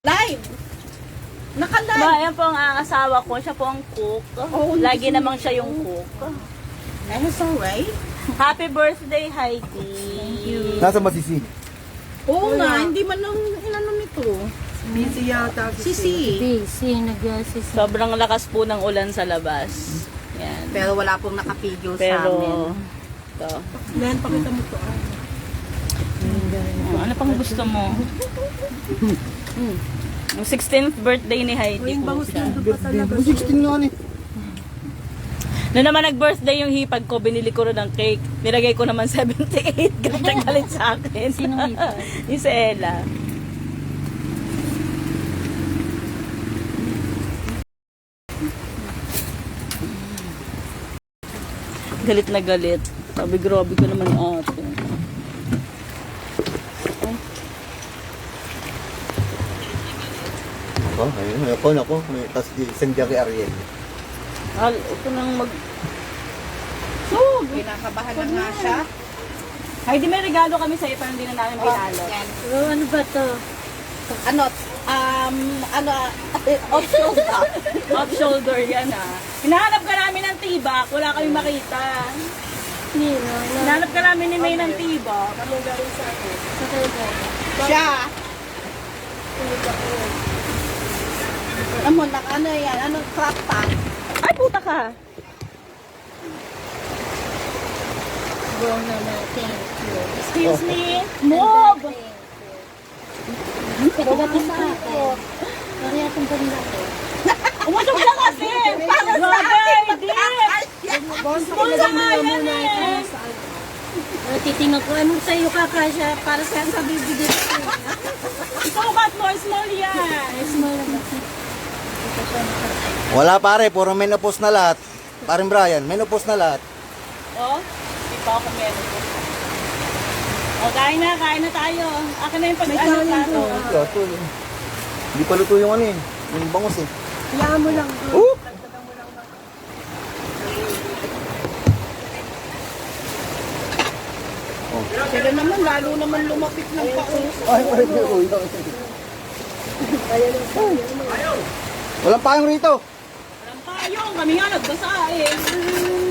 Live! Naka-live! Ba, yan po ang asawa ko. Siya po ang cook. Lagi namang siya yung cook. That's alright. Happy birthday, Heidi. Thank you. Nasa masisi? Oo nga, hindi man lang inano nito. Busy yata. Sisi. Busy, nag-assist. Sobrang lakas po ng ulan sa labas. Yan. Pero wala pong nakapigil sa Pero, amin. ito. Len, pakita mo to. Ano pang gusto mo? Yung 16th birthday ni Heidi Yung po bangus siya. nandun pa talaga. 16 nga ni. Noong naman nag-birthday yung hipag ko, binili ko rin ng cake. Nilagay ko naman 78. Galit na galit sa akin. Sinong hipag? Yung si Ella. Galit na galit. Sabi, grabe ko naman yung ate. Ako, ayun. Ako. Tapos isang kay Ariel. Ito nang mag... Kinakabahan na nga siya. Heidi, may regalo kami sa'yo pero hindi na namin pinalo. Yan. Oh, ano ba to? Off shoulder. Off shoulder yan Hinahanap ka namin ng tibak, wala kami makita. Nino, Hinahanap ka namin ni May ng tibak. Ano gawin sa akin? Siya. Ano yan? Ano crop top? Ay, puta ka! Go naman, thank you. Excuse me? Move! Pagdating sa akin. Pari atong pagdating ko. Umusog ka kasi! Grabe, hindi! Small na nga yan eh! Titingnan ko, anong sa'yo kakasya para sa bibigyan ko. Isukat mo, small yan! Small na ba? Wala pare, puro menopause na lahat. Paring Brian, menopause na lahat. Oh, hindi pa ako meron. O, kain na tayo. Akin na yung pag-ano plato. Plato. Hindi pa luto yung ano eh. Yung bangus eh. Hayaan mo lang. Sila naman, lalo naman lumapit ng paus. Ay, pare, Walang payong rito. Walang payong, kami nga nagbasa eh.